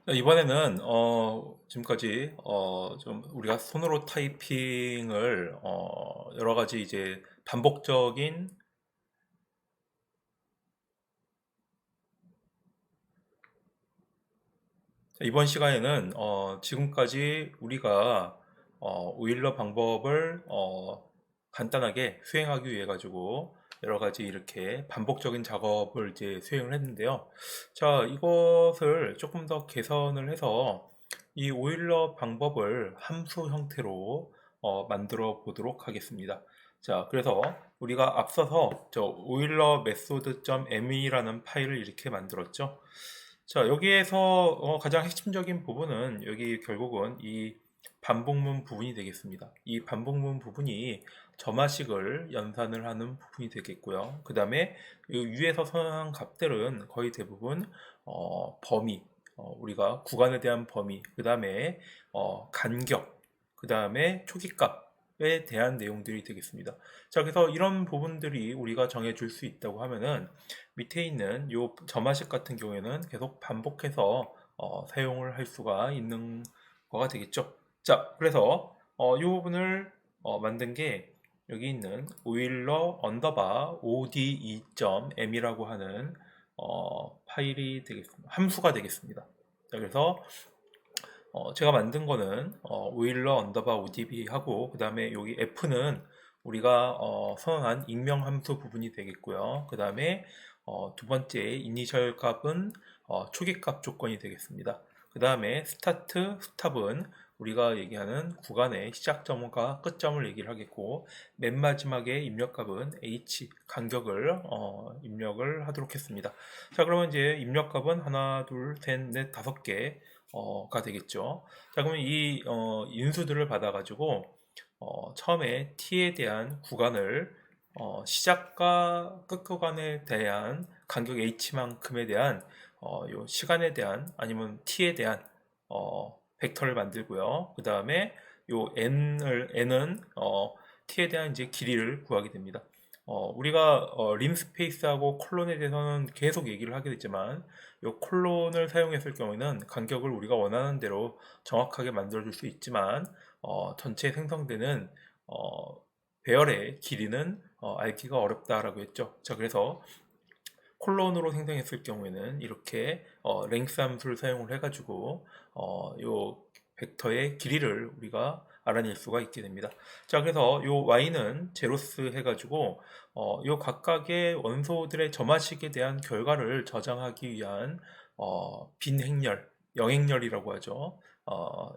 이번에는 지금까지 좀 우리가 손으로 타이핑을 여러 가지 이제 반복적인 이번 시간에는 지금까지 우리가 오일러 방법을 간단하게 수행하기 위해 가지고 여러 가지 이렇게 반복적인 작업을 이제 수행을 했는데요. 자, 이것을 조금 더 개선을 해서 이 오일러 방법을 함수 형태로 만들어 보도록 하겠습니다. 자, 그래서 우리가 앞서서 저 오일러 메소드.me라는 파일을 이렇게 만들었죠. 자, 여기에서 가장 핵심적인 부분은 여기 결국은 이 반복문 부분이 되겠습니다. 이 반복문 부분이 점화식을 연산을 하는 부분이 되겠고요. 그 다음에 위에서 선언한 값들은 거의 대부분 범위, 우리가 구간에 대한 범위, 그 다음에 간격, 그 다음에 초기값에 대한 내용들이 되겠습니다. 자, 그래서 이런 부분들이 우리가 정해줄 수 있다고 하면은 밑에 있는 요 점화식 같은 경우에는 계속 반복해서 사용을 할 수가 있는 거가 되겠죠. 자, 그래서 이 부분을 만든 게 여기 있는 오일러 언더바 ode.m이라고 하는 파일이 되겠습니다. 함수가 되겠습니다. 자, 그래서 제가 만든 거는 오일러 언더바 odb 하고 그 다음에 여기 f는 우리가 선언한 익명 함수 부분이 되겠고요. 그 다음에 두 번째 이니셜 값은 초기 값 조건이 되겠습니다. 그 다음에 스타트, 스탑은 우리가 얘기하는 구간의 시작점과 끝점을 얘기를 하겠고 맨 마지막에 입력값은 h 간격을 입력을 하도록 했습니다. 자, 그러면 이제 입력값은 하나, 둘, 셋, 넷, 다섯 개가 되겠죠. 자, 그러면 이 인수들을 받아가지고 처음에 t에 대한 구간을 시작과 끝 구간에 대한 간격 h만큼에 대한 요 시간에 대한 아니면 t에 대한 벡터를 만들고요. 그 다음에 요 n은 t에 대한 이제 길이를 구하게 됩니다. 우리가 림스페이스하고 콜론에 대해서는 계속 얘기를 하게 됐지만 이 콜론을 사용했을 경우에는 간격을 우리가 원하는 대로 정확하게 만들어줄 수 있지만 전체 생성되는 배열의 길이는 알기가 어렵다라고 했죠. 자, 그래서 콜론으로 생성했을 경우에는 이렇게 랭스 함수를 사용을 해가지고 요 벡터의 길이를 우리가 알아낼 수가 있게 됩니다. 자, 그래서 요 y는 제로스 해가지고 요 각각의 원소들의 점화식에 대한 결과를 저장하기 위한 빈 행렬, 영행렬이라고 하죠.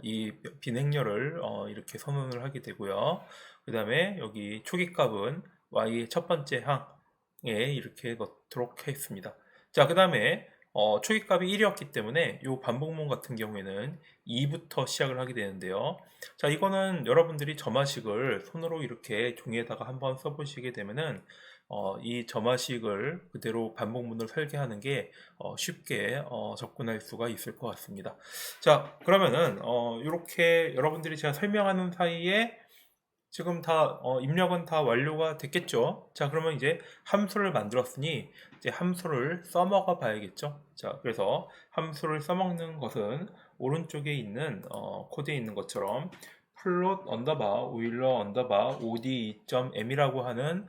이 빈 행렬을 이렇게 선언을 하게 되고요. 그 다음에 여기 초기값은 y의 첫 번째 항에 이렇게 넣도록 하겠습니다. 자, 그 다음에 초기값이 1이었기 때문에 이 반복문 같은 경우에는 2부터 시작을 하게 되는데요. 자, 이거는 여러분들이 점화식을 손으로 이렇게 종이에다가 한번 써보시게 되면은 이 점화식을 그대로 반복문을 설계하는 게 쉽게 접근할 수가 있을 것 같습니다. 자, 그러면은 이렇게 여러분들이 제가 설명하는 사이에 지금 다 입력은 다 완료가 됐겠죠. 자, 그러면 이제 함수를 만들었으니 이제 함수를 써먹어 봐야겠죠. 자, 그래서 함수를 써먹는 것은 오른쪽에 있는 코드에 있는 것처럼 플롯 언더바 오일러 언더바 ode.m이라고 하는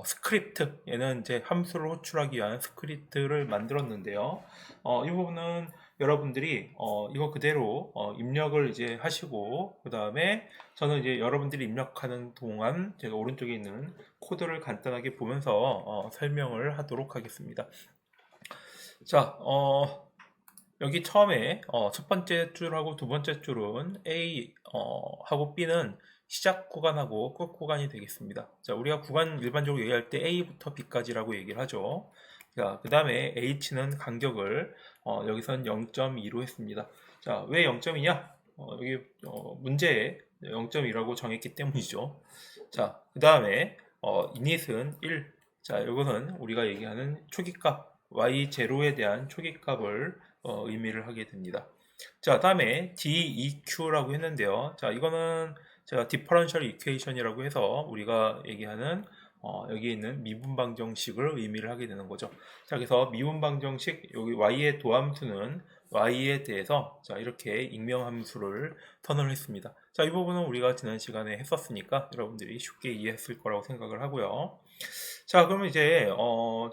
스크립트, 얘는 이제 함수를 호출하기 위한 스크립트를 만들었는데요. 이 부분은 여러분들이 이거 그대로 입력을 이제 하시고 그 다음에 저는 이제 여러분들이 입력하는 동안 제가 오른쪽에 있는 코드를 간단하게 보면서 설명을 하도록 하겠습니다. 자, 여기 처음에 첫 번째 줄하고 두 번째 줄은 A 하고 B는 시작 구간하고 끝 구간이 되겠습니다. 자, 우리가 구간 일반적으로 얘기할 때 A부터 B까지라고 얘기를 하죠. 자, 그 다음에 H는 간격을 여기선 0.2로 했습니다. 자, 왜 0.2냐? 여기 문제에 0.2라고 정했기 때문이죠. 자, 그 다음에 init은 1. 자, 이것은 우리가 얘기하는 초기값 y0에 대한 초기값을 의미를 하게 됩니다. 자, 다음에 DEQ라고 했는데요. 자, 이거는 제가 differential equation이라고 해서 우리가 얘기하는 여기 있는 미분방정식을 의미를 하게 되는 거죠. 자, 그래서 미분방정식 여기 y의 도함수는 y에 대해서 자, 이렇게 익명 함수를 선언을 했습니다. 자, 이 부분은 우리가 지난 시간에 했었으니까 여러분들이 쉽게 이해했을 거라고 생각을 하고요. 자, 그러면 이제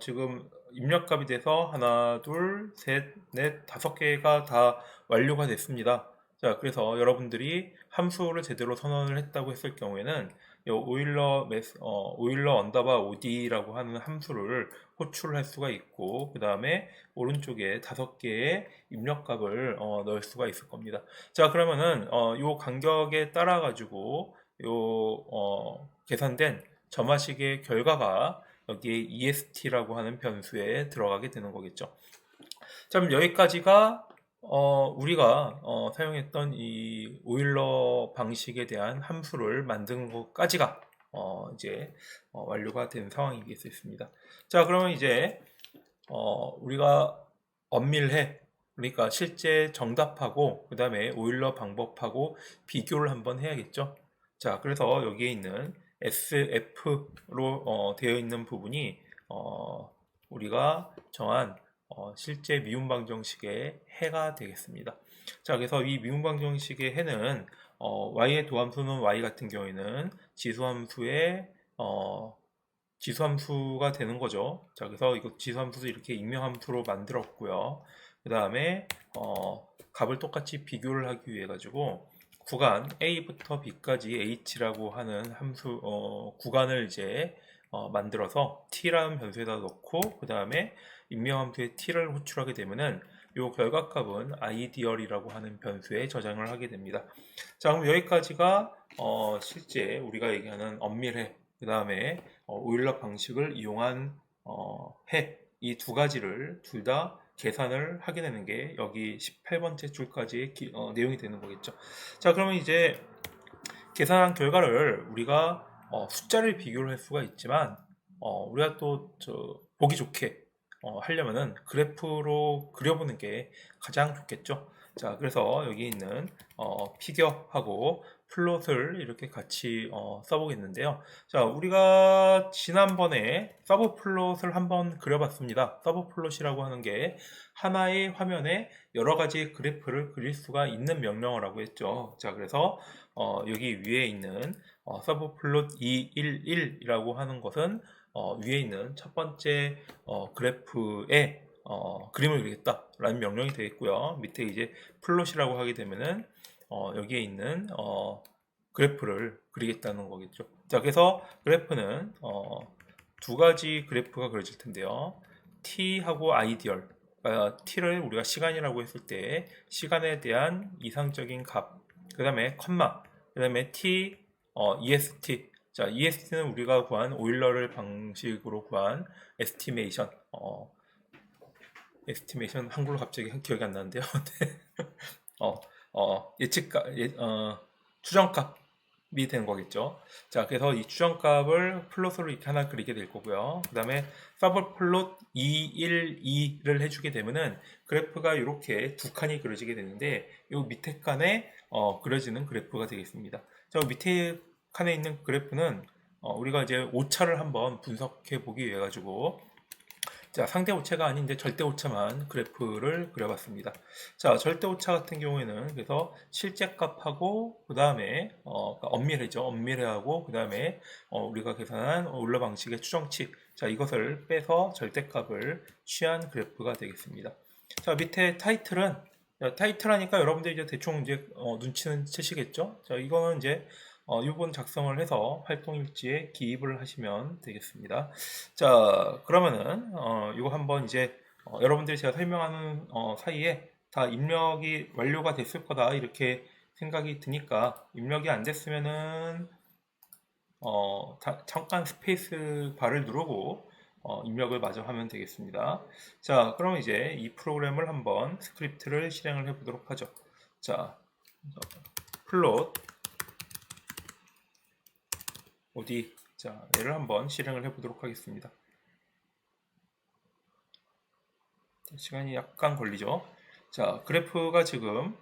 지금 입력값이 돼서 하나, 둘, 셋, 넷, 5개가 다 완료가 됐습니다. 자, 그래서 여러분들이 함수를 제대로 선언을 했다고 했을 경우에는 이 오일러 언더바 OD라고 하는 함수를 호출을 할 수가 있고, 그 다음에 오른쪽에 5개의 입력값을 넣을 수가 있을 겁니다. 자, 그러면은 요 간격에 따라 가지고 계산된 점화식의 결과가 여기에 EST라고 하는 변수에 들어가게 되는 거겠죠. 자, 그럼 여기까지가 우리가 사용했던 이 오일러 방식에 대한 함수를 만든 것까지가 이제 완료가 된 상황이겠습니다. 자, 그러면 이제 우리가 엄밀해, 그러니까 실제 정답하고 그 다음에 오일러 방법하고 비교를 한번 해야겠죠. 자, 그래서 여기에 있는 SF로 되어 있는 부분이 우리가 정한 실제 미분방정식의 해가 되겠습니다. 자, 그래서 이 미분방정식의 해는 y의 도함수는 y 같은 경우에는 지수함수가 되는 거죠. 자, 그래서 이거 지수함수도 이렇게 익명함수로 만들었고요. 그 다음에 값을 똑같이 비교를 하기 위해 가지고 구간 A부터 B까지 H라고 하는 함수 구간을 이제 만들어서 T라는 변수에다 넣고 그 다음에 익명함수의 T를 호출하게 되면은 이 결과값은 ideal이라고 하는 변수에 저장을 하게 됩니다. 자, 그럼 여기까지가 실제 우리가 얘기하는 엄밀해, 그 다음에 오일러 방식을 이용한 해, 이 두 가지를 둘 다 계산을 하게 되는 게 여기 18번째 줄까지의 내용이 되는 거겠죠. 자, 그러면 이제 계산한 결과를 우리가 숫자를 비교를 할 수가 있지만 우리가 또 보기 좋게 하려면은 그래프로 그려보는 게 가장 좋겠죠. 자, 그래서 여기 있는 피겨하고 플롯을 이렇게 같이 써보겠는데요. 자, 우리가 지난번에 서브 플롯을 한번 그려봤습니다. 서브 플롯이라고 하는 게 하나의 화면에 여러 가지 그래프를 그릴 수가 있는 명령어라고 했죠. 자, 그래서 여기 위에 있는 서브 플롯 211이라고 하는 것은 위에 있는 첫 번째 그래프에 그림을 그리겠다라는 명령이 되겠고요. 밑에 이제 플롯이라고 하게 되면은 여기에 있는 그래프를 그리겠다는 거겠죠. 자, 그래서 그래프는 두 가지 그래프가 그려질 텐데요. T하고 아이디얼. T를 우리가 시간이라고 했을 때 시간에 대한 이상적인 값, 그 다음에 컴마, 그 다음에 T, EST. 자, EST는 우리가 구한 오일러를 방식으로 구한 에스티메이션. 에스티메이션 한글로 갑자기 기억이 안 나는데요. 네. 예측값, 추정값이 되는 거겠죠. 자, 그래서 이 추정값을 플롯으로 이렇게 하나 그리게 될 거고요. 그 다음에 서브 플롯 212를 해주게 되면은 그래프가 이렇게 두 칸이 그려지게 되는데 이 밑에 칸에 그려지는 그래프가 되겠습니다. 자, 밑에 칸에 있는 그래프는 우리가 이제 오차를 한번 분석해 보기 위해 가지고 자, 상대 오차가 아닌 이제 절대 오차만 그래프를 그려봤습니다. 자, 절대 오차 같은 경우에는 그래서 실제 값하고 그 다음에 그러니까 엄밀해죠. 엄밀해하고 그 다음에 우리가 계산한 오일러 방식의 추정치. 자, 이것을 빼서 절대값을 취한 그래프가 되겠습니다. 자, 밑에 타이틀은 타이틀 하니까 여러분들이 이제 대충 이제 눈치는 채시겠죠. 자, 이거는 이제 이 부분 작성을 해서 활동일지에 기입을 하시면 되겠습니다. 자, 그러면은 이거 한번 이제 여러분들이 제가 설명하는 사이에 다 입력이 완료가 됐을 거다 이렇게 생각이 드니까 입력이 안 됐으면은 잠깐 스페이스 바를 누르고 입력을 마저 하면 되겠습니다. 자, 그럼 이제 이 프로그램을 한번 스크립트를 실행을 해 보도록 하죠. 자, 플롯 어디 자 얘를 한번 실행을 해 보도록 하겠습니다. 시간이 약간 걸리죠. 자, 그래프가 지금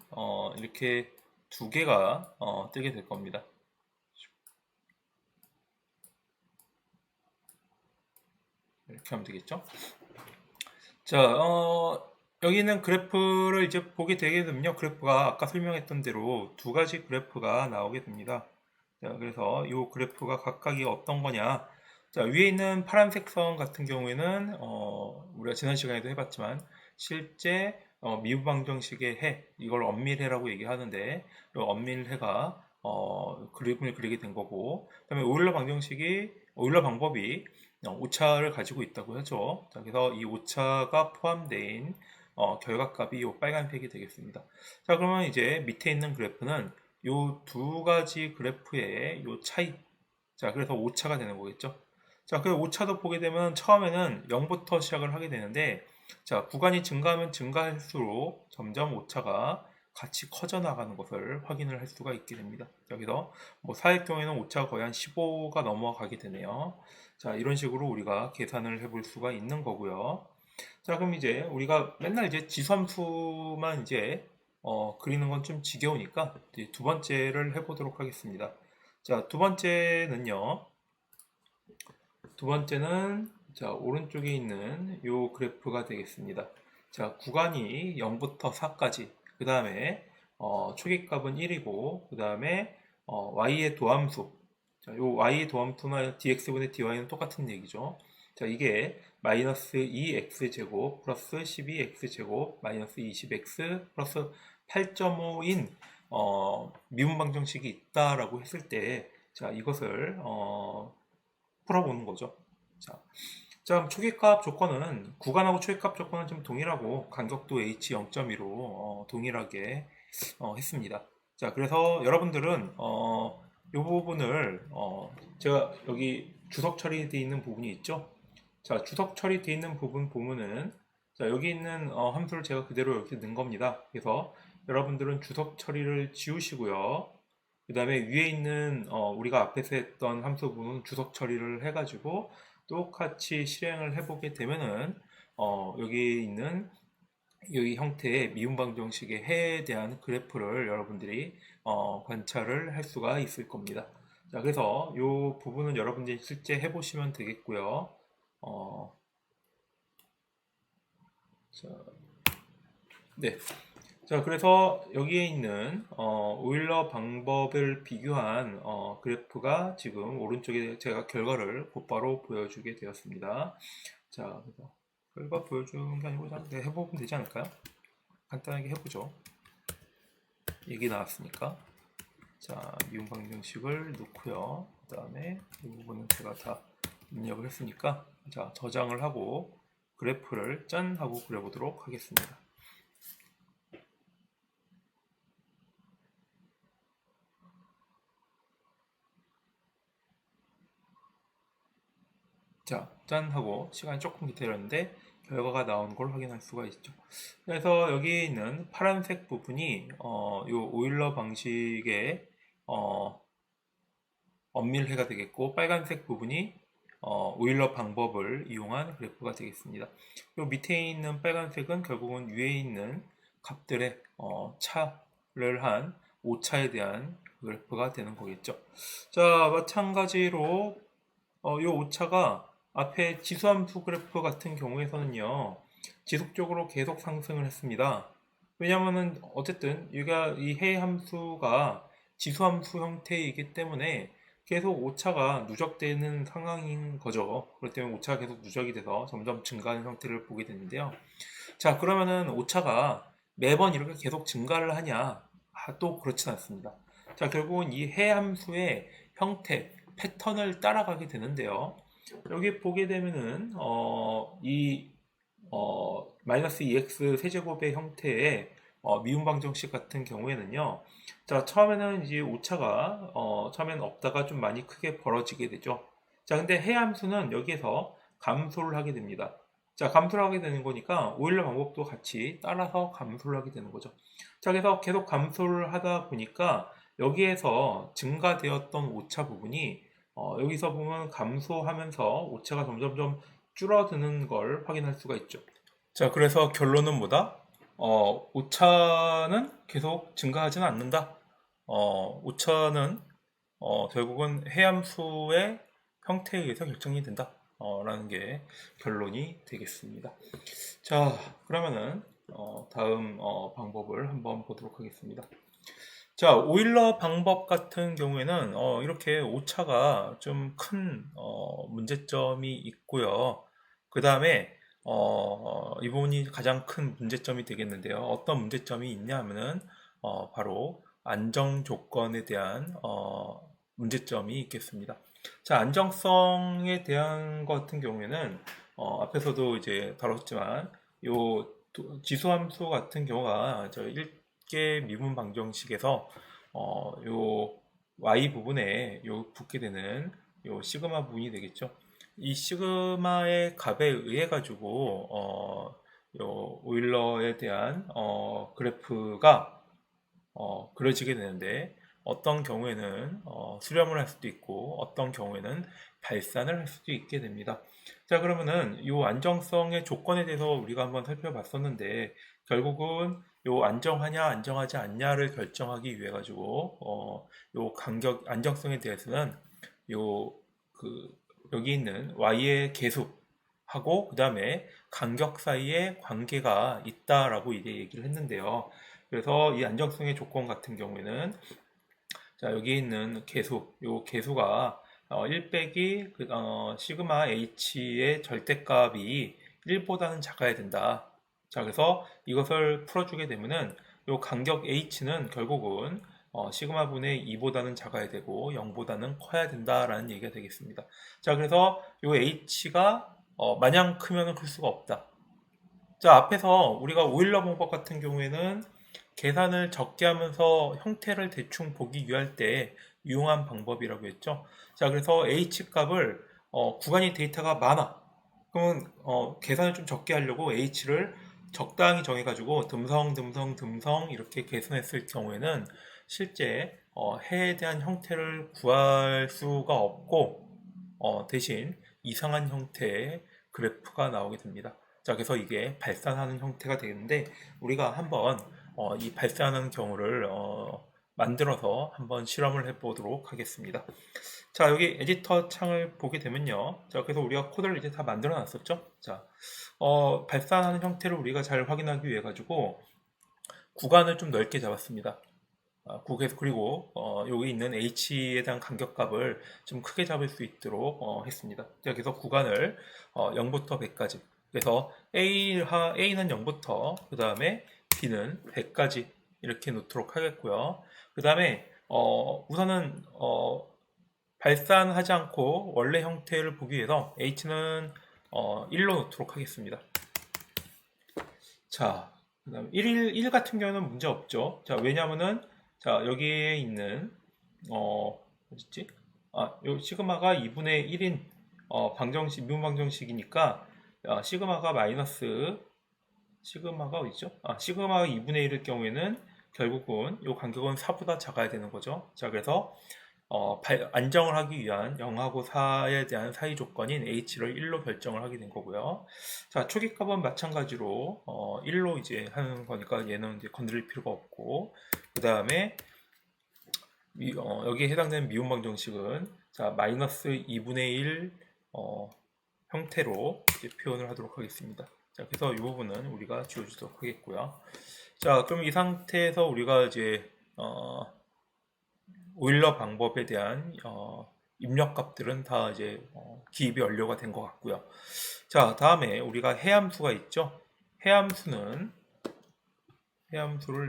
이렇게 두 개가 뜨게 될 겁니다. 이렇게 하면 되겠죠. 자, 여기는 그래프를 이제 보게 되게 되면요. 그래프가 아까 설명했던 대로 두 가지 그래프가 나오게 됩니다. 자, 그래서 이 그래프가 각각이 어떤 거냐. 자, 위에 있는 파란색 선 같은 경우에는, 우리가 지난 시간에도 해봤지만, 실제, 미분방정식의 해, 이걸 엄밀해라고 얘기하는데, 이 엄밀해가, 그림을 그리게 된 거고, 그 다음에 오일러 방법이 오차를 가지고 있다고 하죠. 자, 그래서 이 오차가 포함된 결과값이 이 빨간색이 되겠습니다. 자, 그러면 이제 밑에 있는 그래프는 요 두 가지 그래프의 요 차이. 자, 그래서 오차가 되는 거겠죠. 자, 그 오차도 보게 되면 처음에는 0부터 시작을 하게 되는데, 자, 구간이 증가하면 증가할수록 점점 오차가 같이 커져 나가는 것을 확인을 할 수가 있게 됩니다. 여기서 뭐 4의 경우에는 오차가 거의 한 15가 넘어가게 되네요. 자, 이런 식으로 우리가 계산을 해볼 수가 있는 거고요. 자, 그럼 이제 우리가 맨날 이제 지수함수만 이제 그리는 건 좀 지겨우니까 이제 두 번째를 해보도록 하겠습니다. 자, 두 번째는 자, 오른쪽에 있는 요 그래프가 되겠습니다. 자, 구간이 0부터 4까지, 그 다음에 초기값은 1이고, 그 다음에 y의 도함수. 자, 요 y의 도함수나 dx분의 dy는 똑같은 얘기죠. 자, 이게 마이너스 2x제곱 플러스 12x제곱 마이너스 20x 플러스 8.5인 미분방정식이 있다라고 했을 때, 자, 이것을 풀어보는 거죠. 자, 자, 그럼 초기값 조건은 구간하고 초기값 조건은 좀 동일하고 간격도 h 0.2로 동일하게 했습니다. 자, 그래서 여러분들은 이 부분을 제가 여기 주석 처리되어 있는 부분이 있죠. 자, 주석 처리되어 있는 부분 보면은 자, 여기 있는 함수를 제가 그대로 이렇게 넣은 겁니다. 그래서 여러분들은 주석 처리를 지우시고요. 그 다음에 위에 있는 우리가 앞에서 했던 함수 부분 주석 처리를 해가지고 똑같이 실행을 해보게 되면은 여기 있는 이 형태의 미분방정식의 해에 대한 그래프를 여러분들이 관찰을 할 수가 있을 겁니다. 자, 그래서 이 부분은 여러분들이 실제 해보시면 되겠고요. 자, 네. 자, 그래서 여기에 있는 오일러 방법을 비교한 그래프가 지금 오른쪽에 제가 결과를 곧바로 보여주게 되었습니다. 자, 그래서 결과 보여주는 게 아니고 그냥 해보면 되지 않을까요? 간단하게 해보죠. 얘기 나왔으니까. 자, 미분방정식을 넣고요. 그 다음에 이 부분은 제가 다 입력을 했으니까 자, 저장을 하고 그래프를 짠 하고 그려보도록 하겠습니다. 자, 짠 하고 시간이 조금 기다렸는데 결과가 나온 걸 확인할 수가 있죠. 그래서 여기 있는 파란색 부분이 요 오일러 방식의 엄밀해가 되겠고, 빨간색 부분이 오일러 방법을 이용한 그래프가 되겠습니다. 요 밑에 있는 빨간색은 결국은 위에 있는 값들의 차를 한 오차에 대한 그래프가 되는 거겠죠. 자, 마찬가지로 이 오차가 앞에 지수함수 그래프 같은 경우에서는요, 지속적으로 계속 상승을 했습니다. 왜냐하면은 어쨌든 여기가 이 해의 함수가 지수함수 형태이기 때문에 계속 오차가 누적되는 상황인 거죠. 그렇기 때문에 오차가 계속 누적이 돼서 점점 증가하는 형태를 보게 되는데요. 자, 그러면은 오차가 매번 이렇게 계속 증가를 하냐? 또 그렇진 않습니다. 자, 결국은 이 해함수의 형태, 패턴을 따라가게 되는데요. 여기 보게 되면은 마이너스 2x 세제곱의 형태의 미분방정식 같은 경우에는요. 자, 처음에는 이제 오차가 처음에는 없다가 좀 많이 크게 벌어지게 되죠. 자, 근데 해함수는 여기에서 감소를 하게 됩니다. 자, 감소를 하게 되는 거니까 오일러 방법도 같이 따라서 감소를 하게 되는 거죠. 자, 그래서 계속 감소를 하다 보니까 여기에서 증가되었던 오차 부분이 여기서 보면 감소하면서 오차가 점점점 줄어드는 걸 확인할 수가 있죠. 자, 그래서 결론은 뭐다? 오차는 계속 증가하지는 않는다. 오차는 결국은 해함수의 형태에 의해서 결정이 된다. 라는 게 결론이 되겠습니다. 자, 그러면은 다음 방법을 한번 보도록 하겠습니다. 자, 오일러 방법 같은 경우에는 이렇게 오차가 좀 큰 문제점이 있고요. 그 다음에 이 부분이 가장 큰 문제점이 되겠는데요. 어떤 문제점이 있냐 하면은 바로 안정 조건에 대한 문제점이 있겠습니다. 자, 안정성에 대한 것 같은 경우에는 앞에서도 이제 다뤘지만 요 지수함수 같은 경우가 저 1개 미분 방정식에서 요 y 부분에 요 붙게 되는 요 시그마 부분이 되겠죠. 이 시그마의 값에 의해 가지고 요 오일러에 대한 그래프가 그려지게 되는데 어떤 경우에는 수렴을 할 수도 있고 어떤 경우에는 발산을 할 수도 있게 됩니다. 자, 그러면은 이 안정성의 조건에 대해서 우리가 한번 살펴봤었는데 결국은 요 안정하냐 안정하지 않냐를 결정하기 위해 가지고 요 간격 안정성에 대해서는 요 그 여기 있는 y의 계수하고 그 다음에 간격 사이에 관계가 있다라고 이제 얘기를 했는데요. 그래서 이 안정성의 조건 같은 경우에는 자, 여기 있는 계수, 요 계수가 1 빼기 시그마 h의 절대값이 1보다는 작아야 된다. 자, 그래서 이것을 풀어주게 되면은 요 간격 h는 결국은 시그마 분의 2보다는 작아야 되고 0보다는 커야 된다라는 얘기가 되겠습니다. 자, 그래서 요 h가 마냥 크면 클 수가 없다. 자, 앞에서 우리가 오일러 방법 같은 경우에는 계산을 적게 하면서 형태를 대충 보기 위할 때 이용한 방법이라고 했죠. 자, 그래서 h 값을 구간이 데이터가 많아. 그러면 계산을 좀 적게 하려고 h를 적당히 정해가지고 듬성 이렇게 계산했을 경우에는 실제 해에 대한 형태를 구할 수가 없고 대신 이상한 형태의 그래프가 나오게 됩니다. 자, 그래서 이게 발산하는 형태가 되는데 우리가 한번 이 발산하는 경우를 만들어서 한번 실험을 해보도록 하겠습니다. 자, 여기 에디터 창을 보게 되면요. 자, 그래서 우리가 코드를 이제 다 만들어 놨었죠. 자, 발산하는 형태를 우리가 잘 확인하기 위해 가지고 구간을 좀 넓게 잡았습니다. 그리고 여기 있는 h에 대한 간격값을 좀 크게 잡을 수 있도록 했습니다. 그래서 구간을 0부터 100까지. 그래서 A는 0부터 그 다음에 B는 100까지 이렇게 놓도록 하겠고요. 그 다음에 우선은 발산하지 않고 원래 형태를 보기 위해서 H는 1로 놓도록 하겠습니다. 자, 그 다음에 1 같은 경우는 문제 없죠. 자, 왜냐하면은 자, 여기에 있는 어딨지? 요 시그마가 2분의 1인 방정식, 미분 방정식이니까 시그마가 어디죠? 시그마가 2분의 1일 경우에는 결국은 요 간격은 4보다 작아야 되는 거죠. 자, 그래서 안정을 하기 위한 0하고 4에 대한 사이 조건인 h를 1로 결정을 하게 된 거고요. 자, 초기값은 마찬가지로 1로 이제 하는 거니까 얘는 이제 건드릴 필요가 없고, 그 다음에 여기에 해당되는 미분 방정식은 자, 마이너스 2분의 1 형태로 이제 표현을 하도록 하겠습니다. 자, 그래서 이 부분은 우리가 지워주도록 하겠고요. 자, 그럼 이 상태에서 우리가 이제 오일러 방법에 대한 입력값들은 다 이제 기입이 완료가 된 것 같고요. 자, 다음에 우리가 해함수가 있죠. 해함수를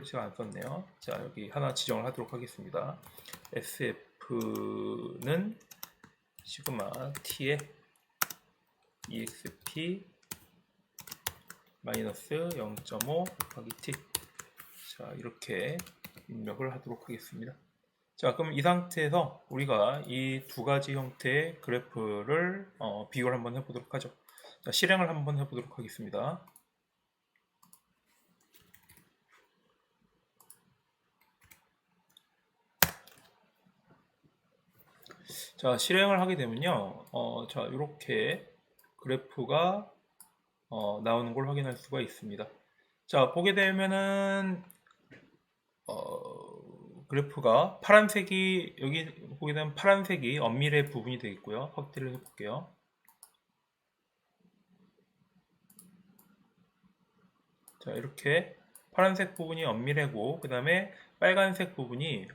제가 안 썼네요. 자, 여기 하나 지정을 하도록 하겠습니다. sf는 시그마 t에 exp 마이너스 0.5 곱하기 t. 자, 이렇게 입력을 하도록 하겠습니다. 자, 그럼 이 상태에서 우리가 이 두 가지 형태의 그래프를 비교를 한번 해보도록 하죠. 자, 실행을 한번 해보도록 하겠습니다. 자, 실행을 하게 되면요. 자, 이렇게 그래프가 나오는 걸 확인할 수가 있습니다. 자, 보게 되면은 그래프가 파란색이 여기 보게 되면 파란색이 엄밀의 부분이 되겠고요. 확대를 해볼게요. 자, 이렇게 파란색 부분이 엄밀하고 그 다음에 빨간색 부분이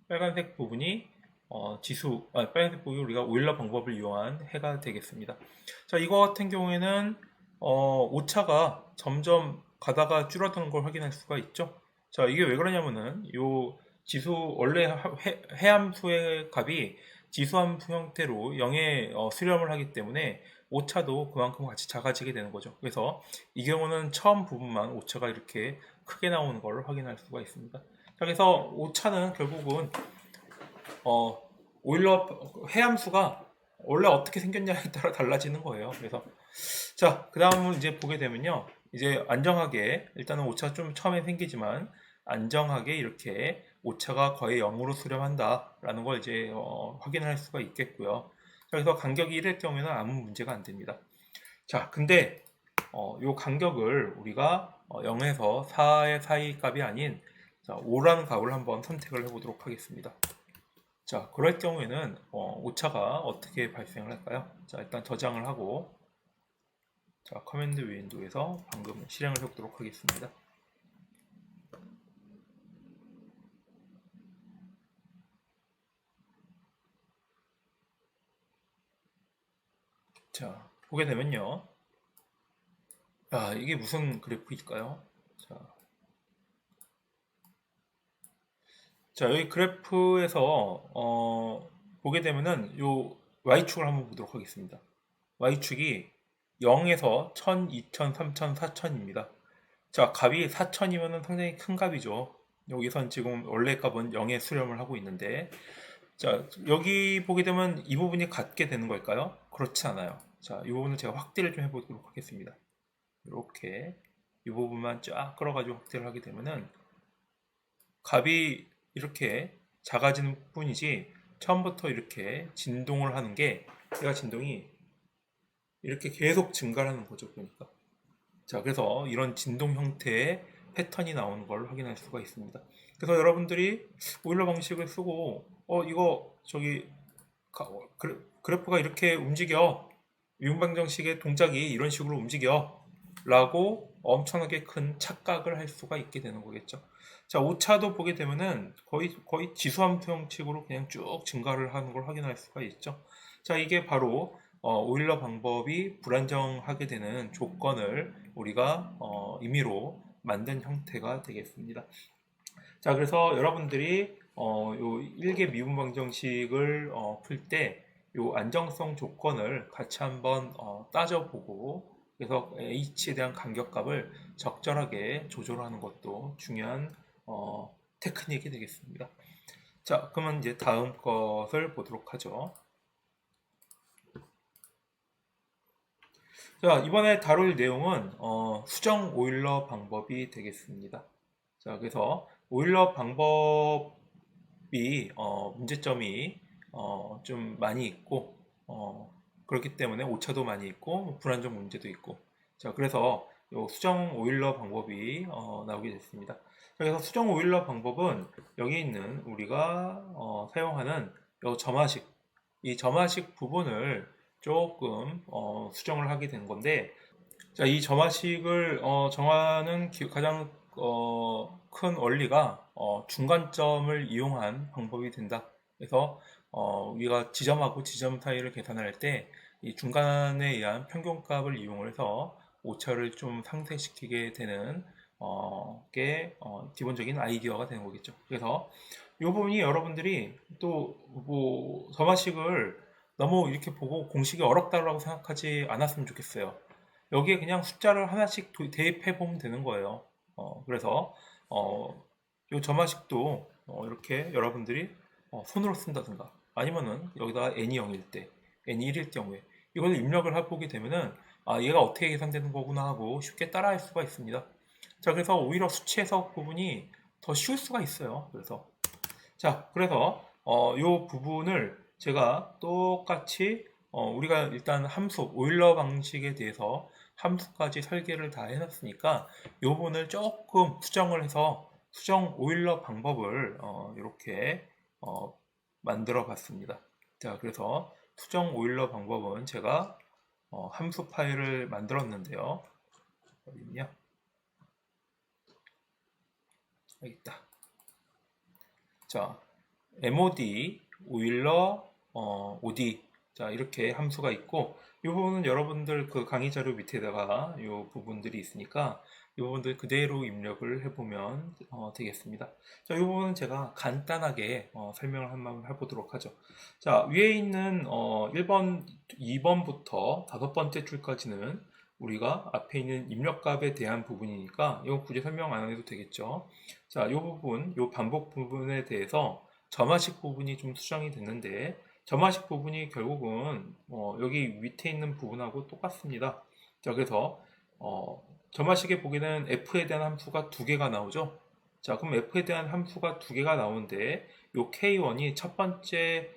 빨간색 부분이 빨간색 부분이 우리가 오일러 방법을 이용한 해가 되겠습니다. 자, 이거 같은 경우에는 오차가 점점 가다가 줄어드는 걸 확인할 수가 있죠. 자, 이게 왜 그러냐면은 요 지수 원래 해함수의 값이 지수함수 형태로 0에 수렴을 하기 때문에 오차도 그만큼 같이 작아지게 되는 거죠. 그래서 이 경우는 처음 부분만 오차가 이렇게 크게 나오는 걸 확인할 수가 있습니다. 자, 그래서 오차는 결국은 오일러 해함수가 원래 어떻게 생겼냐에 따라 달라지는 거예요. 그래서 자, 그 다음은 이제 보게 되면요. 이제 안정하게 일단은 오차가 좀 처음에 생기지만 안정하게 이렇게 오차가 거의 0으로 수렴한다 라는 걸 이제 확인할 수가 있겠고요. 자, 그래서 간격이 1일 경우에는 아무 문제가 안 됩니다. 자, 근데 요 간격을 우리가 0에서 4의 사이 값이 아닌 5라는 값을 한번 선택을 해보도록 하겠습니다. 자, 그럴 경우에는 오차가 어떻게 발생을 할까요? 자, 일단 저장을 하고 자, 커맨드 윈도우에서 방금 실행을 해보도록 하겠습니다. 자, 보게 되면요. 아, 이게 무슨 그래프일까요? 자, 여기 그래프에서 보게 되면은 요 Y축을 한번 보도록 하겠습니다. Y축이 0에서 1000, 2000, 3000, 4000입니다. 자, 값이 4000이면 상당히 큰 값이죠. 여기선 지금 원래 값은 0에 수렴을 하고 있는데 자, 여기 보게 되면 이 부분이 같게 되는 걸까요? 그렇지 않아요. 자, 이 부분을 제가 확대를 좀 해보도록 하겠습니다. 이렇게 이 부분만 쫙 끌어가지고 확대를 하게 되면은 값이 이렇게 작아지는 뿐이지 처음부터 이렇게 진동을 하는 게 얘가 진동이 이렇게 계속 증가하는 거죠. 그러니까 자, 그래서 이런 진동 형태의 패턴이 나오는 걸 확인할 수가 있습니다. 그래서 여러분들이 오일러 방식을 쓰고 이거 저기 그래프가 이렇게 움직여 미분방정식의 동작이 이런 식으로 움직여 라고 엄청나게 큰 착각을 할 수가 있게 되는 거겠죠. 자, 오차도 보게 되면은 거의 지수함수 형식으로 그냥 쭉 증가를 하는 걸 확인할 수가 있죠. 자, 이게 바로 오일러 방법이 불안정하게 되는 조건을 우리가 임의로 만든 형태가 되겠습니다. 자, 그래서 여러분들이 요 일개 미분 방정식을 풀 때 요 안정성 조건을 같이 한번 따져보고 그래서 h에 대한 간격값을 적절하게 조절하는 것도 중요한 테크닉이 되겠습니다. 자, 그러면 이제 다음 것을 보도록 하죠. 자, 이번에 다룰 내용은 수정 오일러 방법이 되겠습니다. 자, 그래서 오일러 방법이 문제점이 좀 많이 있고 그렇기 때문에 오차도 많이 있고 뭐 불안정 문제도 있고 자, 그래서 요 수정 오일러 방법이 나오게 됐습니다. 그래서 수정 오일러 방법은 여기 있는 우리가 사용하는 요 점화식 이 점화식 부분을 조금 수정을 하게 된 건데 자, 이 점화식을 정하는 가장 큰 원리가 중간점을 이용한 방법이 된다. 그래서 우리가 지점하고 지점 사이를 계산할 때 이 중간에 의한 평균값을 이용해서 오차를 좀 상쇄시키게 되는 게 기본적인 아이디어가 되는 거겠죠. 그래서 이 부분이 여러분들이 또 뭐 점화식을 너무 이렇게 보고 공식이 어렵다고 생각하지 않았으면 좋겠어요. 여기에 그냥 숫자를 하나씩 대입해 보면 되는 거예요. 그래서 이 점화식도 이렇게 여러분들이 손으로 쓴다든가 아니면은 여기다가 n이 0일 때, n이 1일 경우에 이걸 입력을 해보게 되면은 얘가 어떻게 계산되는 거구나 하고 쉽게 따라할 수가 있습니다. 자, 그래서 오히려 수치 해석 부분이 더 쉬울 수가 있어요. 그래서 이 부분을 제가 똑같이 우리가 일단 함수 오일러 방식에 대해서 함수까지 설계를 다 해놨으니까 이 부분을 조금 수정을 해서 수정 오일러 방법을 이렇게 만들어 봤습니다. 자, 그래서 수정 오일러 방법은 제가 함수 파일을 만들었는데요. 어디 있냐? 여기 있다. 자, mod 오일러 od 자 이렇게 함수가 있고 이 부분은 여러분들 그 강의 자료 밑에다가 이 부분들이 있으니까 이 부분들 그대로 입력을 해보면 되겠습니다. 자, 이 부분은 제가 간단하게 설명을 한번 해보도록 하죠. 자, 위에 있는 1번, 2번부터 5번째 줄까지는 우리가 앞에 있는 입력값에 대한 부분이니까 이거 굳이 설명 안 해도 되겠죠. 자, 이 부분, 이 반복 부분에 대해서 점화식 부분이 좀 수정이 됐는데 점화식 부분이 결국은 여기 밑에 있는 부분하고 똑같습니다. 자, 그래서 점화식에 보기에는 f에 대한 함수가 두 개가 나오죠. 자, 그럼 f에 대한 함수가 두 개가 나오는데 이 k1이 첫 번째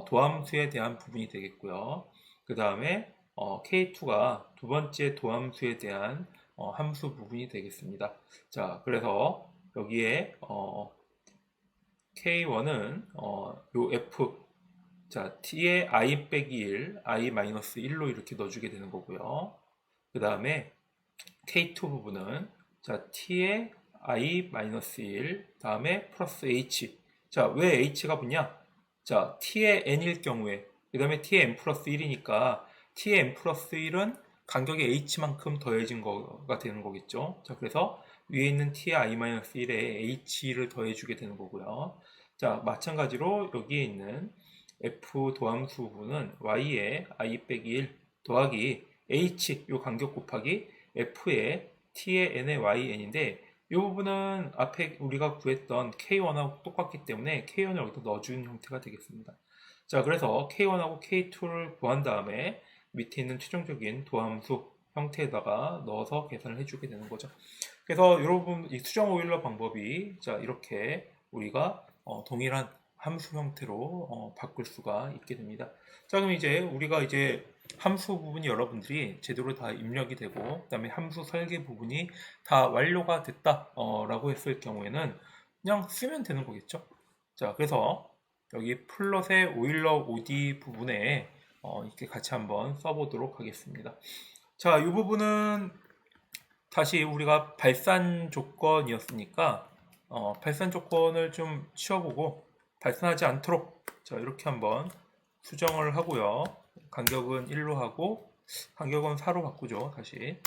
도함수에 대한 부분이 되겠고요. 그 다음에 k2가 두 번째 도함수에 대한 함수 부분이 되겠습니다. 자, 그래서 여기에 k1은 요 f 자, t에 i 빼기 1, i 마이너스 1로 이렇게 넣어주게 되는 거고요. 그 다음에 k2 부분은 자, t에 i 마이너스 1, 다음에 플러스 h. 자, 왜 h가 붙냐? 자, t에 n일 경우에, 그 다음에 t에 n 플러스 1이니까 t에 n 플러스 1은 간격의 h만큼 더해진 거가 되는 거겠죠. 자, 그래서 위에 있는 t에 i 마이너스 1에 h를 더해주게 되는 거고요. 자, 마찬가지로 여기에 있는 f 도함수 부분은 y에 i 빼기 1 더하기 h 요 간격 곱하기 f의 t의 n의 yn인데 이 부분은 앞에 우리가 구했던 k1하고 똑같기 때문에 k1을 여기다 넣어주는 형태가 되겠습니다. 자, 그래서 k1하고 k2를 구한 다음에 밑에 있는 최종적인 도함수 형태에다가 넣어서 계산을 해주게 되는 거죠. 그래서 여러분 이 수정 오일러 방법이 자 이렇게 우리가 동일한 함수 형태로 바꿀 수가 있게 됩니다. 자, 그럼 이제 우리가 이제 함수 부분이 여러분들이 제대로 다 입력이 되고 그다음에 함수 설계 부분이 다 완료가 됐다 라고 했을 경우에는 그냥 쓰면 되는 거겠죠. 자, 그래서 여기 플롯의 오일러 OD 부분에 이렇게 같이 한번 써보도록 하겠습니다. 자, 이 부분은 다시 우리가 발산 조건이었으니까 발산 조건을 좀 치워보고 발산하지 않도록 자 이렇게 한번 수정을 하고요. 간격은 1로 하고 간격은 4로 바꾸죠. 다시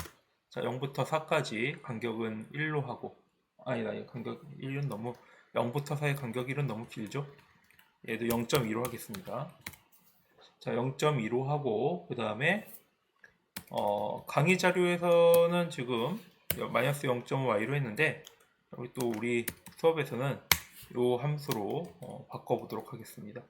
자 0부터 4까지 간격은 1로 하고 아니다 간격 1은 너무 0부터 4의 간격 1은 너무 길죠. 얘도 0.2로 하겠습니다. 자 0.2로 하고 그 다음에 강의 자료에서는 지금 마이너스 0.5y로 했는데 여기 또 우리 수업에서는 이 함수로 바꿔보도록 하겠습니다.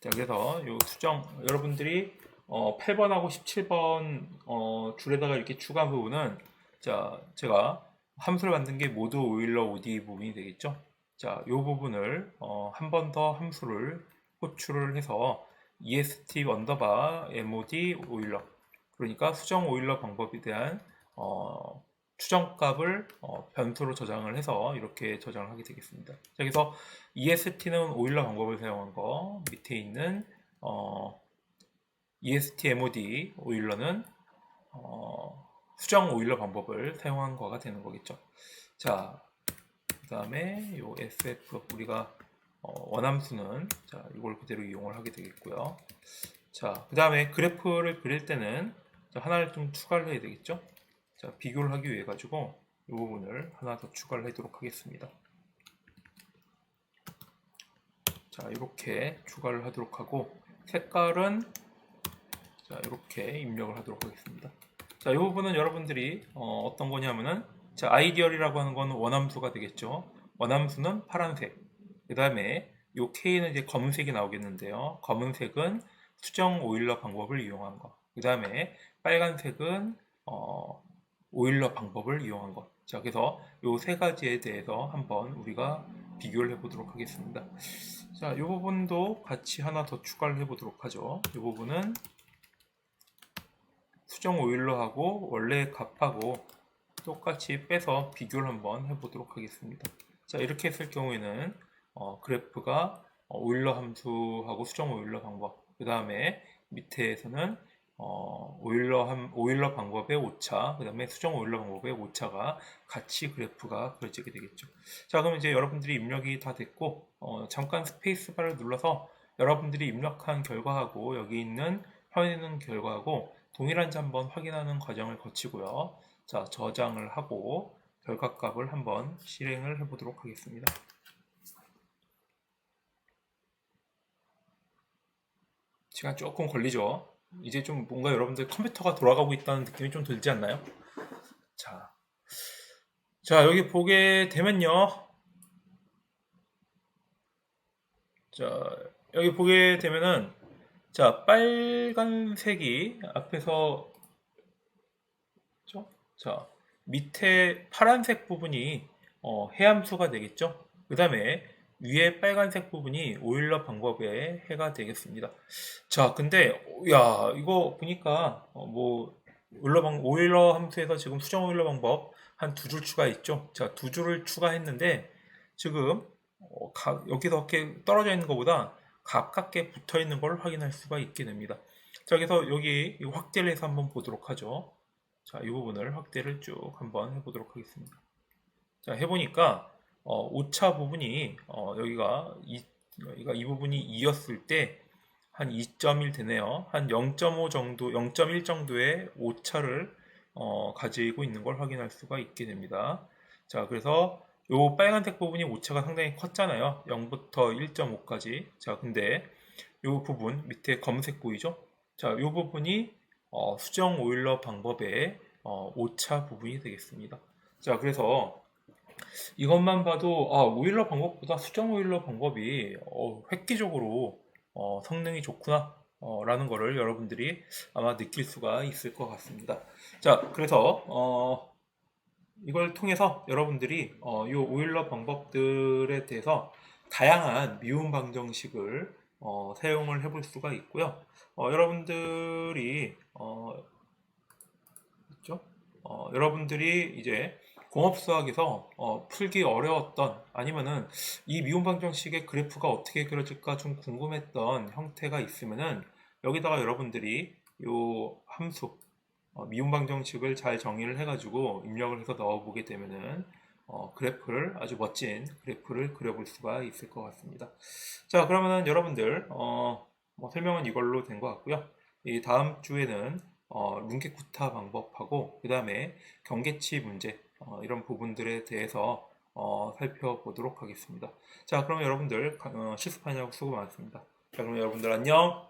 자, 그래서 이 수정 여러분들이 8번하고 17번 줄에다가 이렇게 추가한 부분은 자 제가 함수를 만든 게 모두 오일러 OD 부분이 되겠죠. 자, 이 부분을 한 번 더 함수를 호출을 해서 est 언더바 mod 오일러 그러니까 수정 오일러 방법에 대한 추정값을 변수로 저장을 해서 이렇게 저장을 하게 되겠습니다. 자, 그래서 EST는 오일러 방법을 사용한 거, 밑에 있는 EST MOD 오일러는 수정 오일러 방법을 사용한 거가 되는 거겠죠. 자, 그 다음에 요 SF 우리가 원함수는 자 이걸 그대로 이용을 하게 되겠고요. 자, 그 다음에 그래프를 그릴 때는 하나를 좀 추가를 해야 되겠죠. 자, 비교를 하기 위해 가지고 이 부분을 하나 더 추가를 하도록 하겠습니다. 자, 이렇게 추가를 하도록 하고 색깔은 자 이렇게 입력을 하도록 하겠습니다. 자, 이 부분은 여러분들이 어떤 거냐면은 자 아이디얼이라고 하는 건 원함수가 되겠죠. 원함수는 파란색. 그 다음에 요 K는 이제 검은색이 나오겠는데요. 검은색은 수정 오일러 방법을 이용한 거. 그 다음에 빨간색은 오일러 방법을 이용한 것. 자, 그래서 요 세 가지에 대해서 한번 우리가 비교를 해보도록 하겠습니다. 자, 이 부분도 같이 하나 더 추가를 해보도록 하죠. 이 부분은 수정 오일러하고 원래 값하고 똑같이 빼서 비교를 한번 해보도록 하겠습니다. 자, 이렇게 했을 경우에는 그래프가 오일러 함수하고 수정 오일러 방법 그 다음에 밑에서는 오일러 방법의 오차, 그 다음에 수정 오일러 방법의 오차가 같이 그래프가 그려지게 되겠죠. 자, 그럼 이제 여러분들이 입력이 다 됐고, 잠깐 스페이스바를 눌러서 여러분들이 입력한 결과하고 여기 있는 화면에 있는 결과하고 동일한지 한번 확인하는 과정을 거치고요. 자, 저장을 하고 결과값을 한번 실행을 해보도록 하겠습니다. 시간 조금 걸리죠. 이제 좀 뭔가 여러분들 컴퓨터가 돌아가고 있다는 느낌이 좀 들지 않나요? 자, 자, 여기 보게 되면요. 자, 여기 보게 되면은, 자, 빨간색이 앞에서, 그죠? 자, 밑에 파란색 부분이 해함수가 되겠죠? 그 다음에 위에 빨간색 부분이 오일러 방법의 해가 되겠습니다. 자, 근데, 야, 이거 보니까, 오일러 함수에서 지금 수정 오일러 방법 한 두 줄 추가했죠? 자, 두 줄을 추가했는데, 지금, 여기서 이렇게 떨어져 있는 것보다 가깝게 붙어 있는 걸 확인할 수가 있게 됩니다. 자, 그래서 여기 확대를 해서 한번 보도록 하죠. 자, 이 부분을 확대를 쭉 한번 해보도록 하겠습니다. 자, 해보니까, 오차 부분이, 여기가 이 부분이 2였을 때, 한 2.1 되네요. 한 0.5 정도, 0.1 정도의 오차를 가지고 있는 걸 확인할 수가 있게 됩니다. 자, 그래서 요 빨간색 부분이 오차가 상당히 컸잖아요. 0부터 1.5까지. 자, 근데 요 부분 밑에 검은색 보이죠? 자, 요 부분이 수정 오일러 방법의 오차 부분이 되겠습니다. 자, 그래서 이것만 봐도 오일러 방법보다 수정 오일러 방법이 획기적으로 성능이 좋구나 라는 거를 여러분들이 아마 느낄 수가 있을 것 같습니다. 자, 그래서 이걸 통해서 여러분들이 이 오일러 방법들에 대해서 다양한 미분 방정식을 사용을 해볼 수가 있고요. 여러분들이 있죠? 여러분들이 이제 공업수학에서 풀기 어려웠던 아니면은 이 미분 방정식의 그래프가 어떻게 그려질까 좀 궁금했던 형태가 있으면은 여기다가 여러분들이 요 함수 미분 방정식을 잘 정의를 해가지고 입력을 해서 넣어보게 되면은 그래프를 아주 멋진 그래프를 그려볼 수가 있을 것 같습니다. 자, 그러면은 여러분들 설명은 이걸로 된 것 같고요. 이 다음 주에는 룬게쿠타 방법하고 그 다음에 경계치 문제 이런 부분들에 대해서 살펴보도록 하겠습니다. 자, 그럼 여러분들 실습하느라고 수고 많았습니다. 자, 그럼 여러분들 안녕.